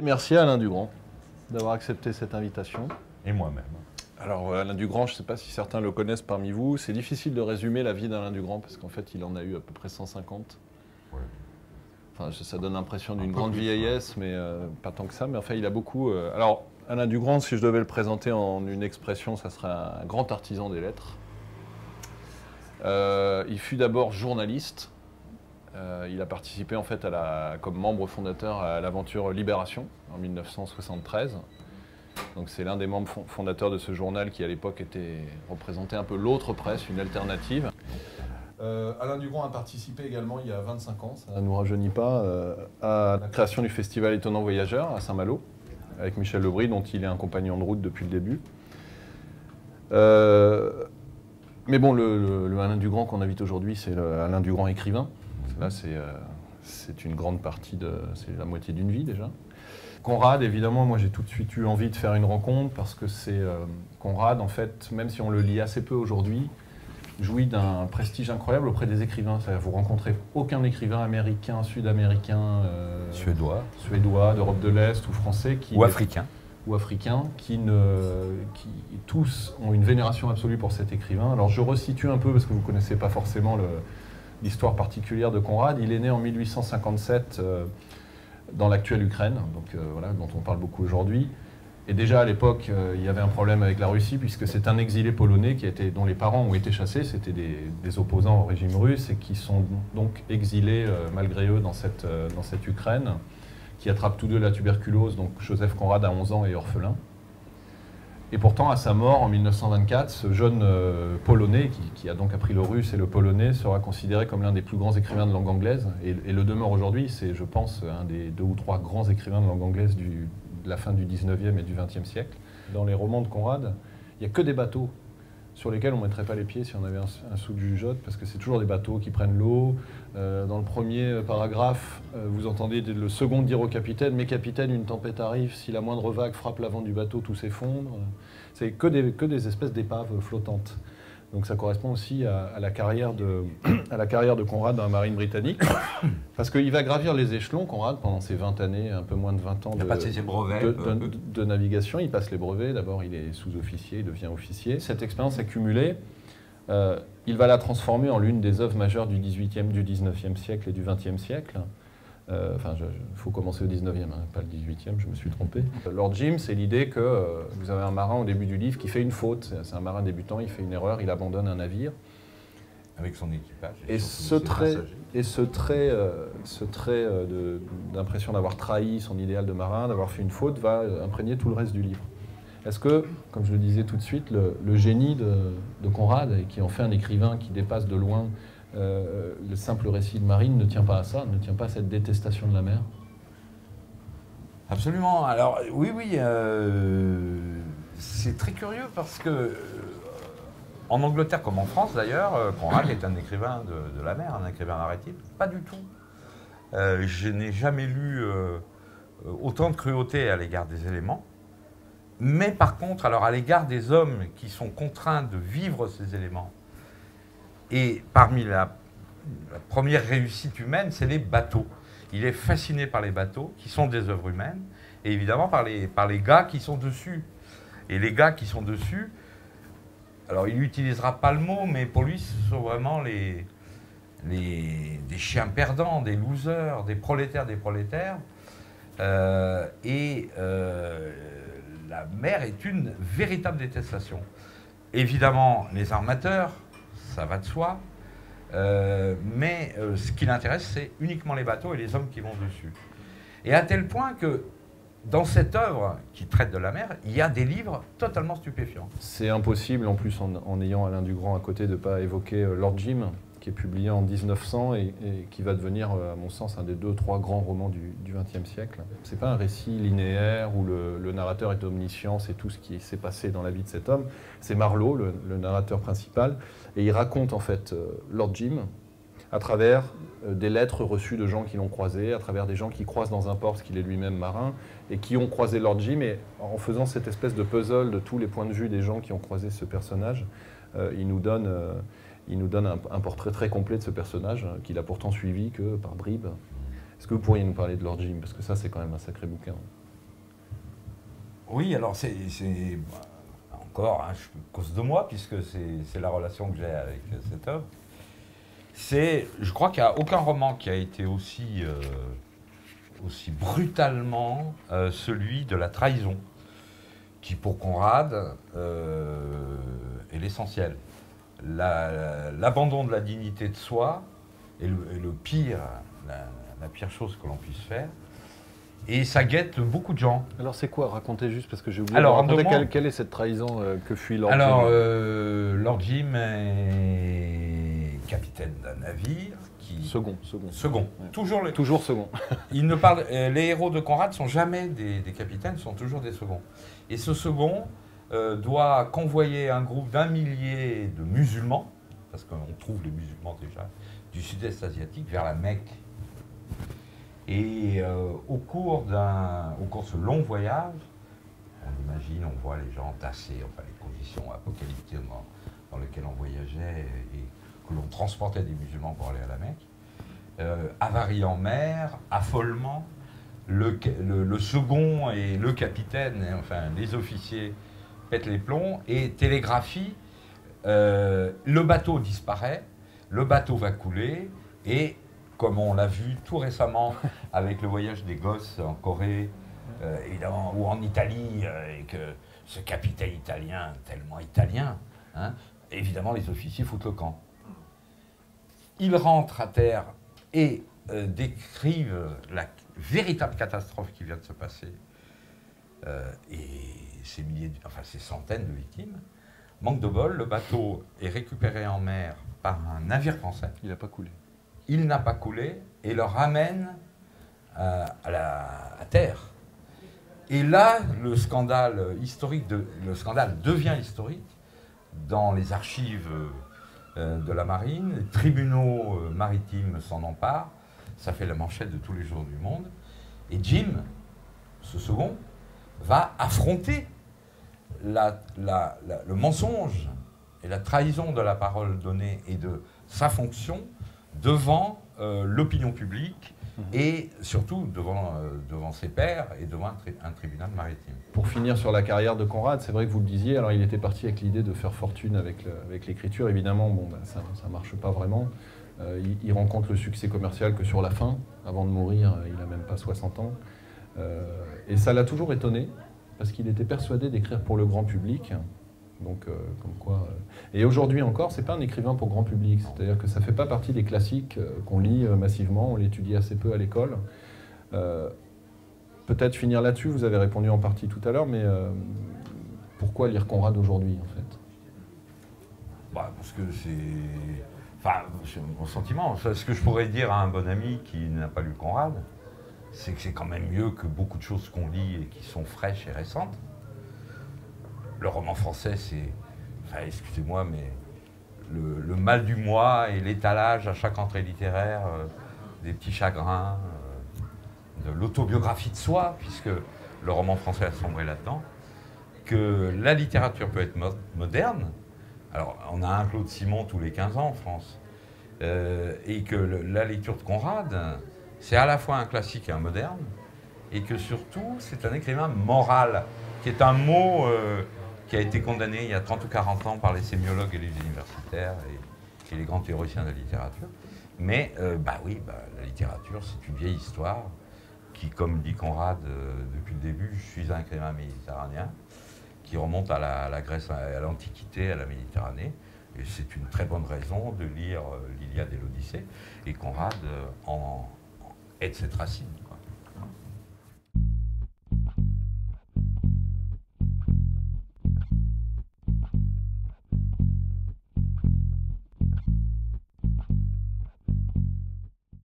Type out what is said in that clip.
Merci à Alain Dugrand d'avoir accepté cette invitation. Et moi-même. Alors Alain Dugrand, je ne sais pas si certains le connaissent parmi vous, c'est difficile de résumer la vie d'Alain Dugrand parce qu'en fait il en a eu à peu près 150. Ouais. Enfin, ça donne l'impression d'une grande vieillesse, mais pas tant que ça. Mais enfin, il a beaucoup... Alors, Alain Dugrand, si je devais le présenter en une expression, ça serait un grand artisan des lettres. Il fut d'abord journaliste. Il a participé en fait comme membre fondateur à l'aventure Libération en 1973. Donc c'est l'un des membres fondateurs de ce journal qui à l'époque représentait un peu l'autre presse, une alternative. Alain Dugrand a participé également il y a 25 ans, ça ne nous rajeunit pas, à la création du festival Étonnant Voyageur à Saint-Malo, avec Michel Lebris, dont il est un compagnon de route depuis le début. Mais bon, le Alain Dugrand qu'on invite aujourd'hui, c'est Alain Dugrand écrivain. Là, c'est une grande partie, c'est la moitié d'une vie déjà. Conrad, évidemment, moi j'ai tout de suite eu envie de faire une rencontre parce que Conrad, en fait, même si on le lit assez peu aujourd'hui, jouit d'un prestige incroyable auprès des écrivains. C'est-à-dire, vous rencontrez aucun écrivain américain, sud-américain, suédois, d'Europe de l'Est ou français ou africain. Qui tous ont une vénération absolue pour cet écrivain. Alors je resitue un peu parce que vous ne connaissez pas forcément l'histoire particulière de Conrad. Il est né en 1857 dans l'actuelle Ukraine, donc, voilà, dont on parle beaucoup aujourd'hui. Et déjà à l'époque, il y avait un problème avec la Russie, puisque c'est un exilé polonais dont les parents ont été chassés, c'était des opposants au régime russe, et qui sont donc exilés malgré eux dans cette Ukraine, qui attrapent tous deux la tuberculose. Donc Joseph Conrad a 11 ans et orphelin. Et pourtant, à sa mort en 1924, ce jeune Polonais, qui a donc appris le russe et le polonais, sera considéré comme l'un des plus grands écrivains de langue anglaise, et le demeure aujourd'hui. C'est, je pense, un des 2 ou 3 grands écrivains de langue anglaise de la fin du 19e et du 20e siècle. Dans les romans de Conrad, il n'y a que des bateaux sur lesquels on ne mettrait pas les pieds si on avait un sou de jugeote, parce que c'est toujours des bateaux qui prennent l'eau. Dans le premier paragraphe, vous entendez le second dire au capitaine « Mais capitaine, une tempête arrive, si la moindre vague frappe l'avant du bateau, tout s'effondre. » C'est que des espèces d'épaves flottantes. Donc ça correspond aussi à la carrière de Conrad dans la marine britannique. Parce qu'il va gravir les échelons, Conrad, pendant ses 20 années, un peu moins de 20 ans de navigation. Il passe les brevets. D'abord, il est sous-officier, il devient officier. Cette expérience accumulée, il va la transformer en l'une des œuvres majeures du 18e, du 19e siècle et du 20e siècle. Enfin, il faut commencer au 19e, hein, pas le 18e, je me suis trompé. Lord Jim, c'est l'idée que vous avez un marin au début du livre qui fait une faute. C'est un marin débutant, il fait une erreur, il abandonne un navire. Avec son équipage. Et ce trait d'impression d'avoir trahi son idéal de marin, d'avoir fait une faute, va imprégner tout le reste du livre. Est-ce que, comme je le disais tout de suite, le génie de Conrad, et qui en fait un écrivain qui dépasse de loin le simple récit de marine, ne tient pas à ça, ne tient pas à cette détestation de la mer? Absolument. Alors, oui, c'est très curieux parce que, en Angleterre comme en France d'ailleurs, Conrad est un écrivain de la mer, un écrivain narratif. Pas du tout. Je n'ai jamais lu autant de cruauté à l'égard des éléments. Mais par contre, alors à l'égard des hommes qui sont contraints de vivre ces éléments, et parmi la première réussite humaine, c'est les bateaux. Il est fasciné par les bateaux, qui sont des œuvres humaines, et évidemment par les gars qui sont dessus. Et les gars qui sont dessus, alors il n'utilisera pas le mot, mais pour lui, ce sont vraiment des chiens perdants, des losers, des prolétaires. La mer est une véritable détestation. Évidemment, les armateurs, ça va de soi, mais ce qui l'intéresse, c'est uniquement les bateaux et les hommes qui vont dessus. Et à tel point que dans cette œuvre qui traite de la mer, il y a des livres totalement stupéfiants. C'est impossible, en plus, en ayant Alain Dugrand à côté, de ne pas évoquer Lord Jim, qui est publié en 1900 et qui va devenir, à mon sens, un des 2 ou 3 grands romans du XXe siècle. C'est pas un récit linéaire où le narrateur est omniscient, c'est tout ce qui s'est passé dans la vie de cet homme. C'est Marlowe, le narrateur principal, et il raconte en fait Lord Jim à travers des lettres reçues de gens qui l'ont croisé, à travers des gens qui croisent dans un port, parce qu'il est lui-même marin, et qui ont croisé Lord Jim, et en faisant cette espèce de puzzle de tous les points de vue des gens qui ont croisé ce personnage, il nous donne un portrait très complet de ce personnage, qu'il a pourtant suivi que par bribes. Est-ce que vous pourriez nous parler de Lord Jim? Parce que ça, c'est quand même un sacré bouquin. Oui, alors encore, hein, je cause de moi, puisque c'est la relation que j'ai avec cette œuvre. Je crois qu'il n'y a aucun roman qui a été aussi brutalement celui de la trahison, qui pour Conrad est l'essentiel. L'abandon de la dignité de soi est le pire, la pire chose que l'on puisse faire. Et ça guette beaucoup de gens. Alors c'est quoi? Racontez juste, parce que j'ai oublié Alors, de raconter quelle est cette trahison que fuit Lord Jim. Alors, Lord Jim est capitaine d'un navire qui... Second. Ouais. Toujours second. Les héros de Conrad ne sont jamais des capitaines, sont toujours des seconds. Et ce second doit convoyer un groupe d'1 millier de musulmans, parce qu'on trouve les musulmans déjà, du sud-est asiatique, vers la Mecque. Et au cours de ce long voyage, on imagine, on voit les gens tassés, enfin les conditions apocalyptiques dans lesquelles on voyageait et que l'on transportait des musulmans pour aller à la Mecque, avarie en mer, affolement, le second et le capitaine, enfin les officiers pètent les plombs et télégraphie, le bateau disparaît, le bateau va couler et comme on l'a vu tout récemment avec le voyage des gosses en Corée, évidemment, ou en Italie, et que ce capitaine italien, tellement italien, hein, évidemment les officiers foutent le camp. Ils rentrent à terre et décrivent la véritable catastrophe qui vient de se passer, et ces centaines de victimes. Manque de bol, le bateau est récupéré en mer par un navire français. Il n'a pas coulé. Il n'a pas coulé et le ramène à terre. Et là, le scandale devient historique dans les archives de la marine. Les tribunaux maritimes s'en emparent. Ça fait la manchette de tous les jours du monde. Et Jim, ce second, va affronter le mensonge et la trahison de la parole donnée et de sa fonction devant l'opinion publique et surtout devant ses pairs et devant un tribunal maritime. Pour finir sur la carrière de Conrad, c'est vrai que vous le disiez, alors il était parti avec l'idée de faire fortune avec l'écriture. Évidemment, bon, ben, ça ne marche pas vraiment. Il rencontre le succès commercial que sur la fin. Avant de mourir, il n'a même pas 60 ans. Et ça l'a toujours étonné, parce qu'il était persuadé d'écrire pour le grand public. Donc, comme quoi. Et aujourd'hui encore, c'est pas un écrivain pour grand public. C'est-à-dire que ça fait pas partie des classiques qu'on lit massivement. On l'étudie assez peu à l'école. Peut-être finir là-dessus. Vous avez répondu en partie tout à l'heure, mais pourquoi lire Conrad aujourd'hui, en fait? Bah, parce que c'est... Enfin, mon sentiment. Ce que je pourrais dire à un bon ami qui n'a pas lu Conrad, c'est que c'est quand même mieux que beaucoup de choses qu'on lit et qui sont fraîches et récentes. Le roman français, c'est, enfin, excusez-moi, mais le mal du mois et l'étalage à chaque entrée littéraire des petits chagrins, de l'autobiographie de soi, puisque le roman français a sombré là-dedans, que la littérature peut être moderne. Alors, on a un Claude Simon tous les 15 ans en France, et que la lecture de Conrad, c'est à la fois un classique et un moderne, et que surtout, c'est un écrivain moral, qui est un mot... qui a été condamné il y a 30 ou 40 ans par les sémiologues et les universitaires et les grands théoriciens de la littérature. Mais la littérature, c'est une vieille histoire qui, comme dit Conrad depuis le début, je suis un écrivain méditerranéen, qui remonte à la Grèce, à l'Antiquité, à la Méditerranée. Et c'est une très bonne raison de lire l'Iliade et l'Odyssée. Et Conrad est de cette racine.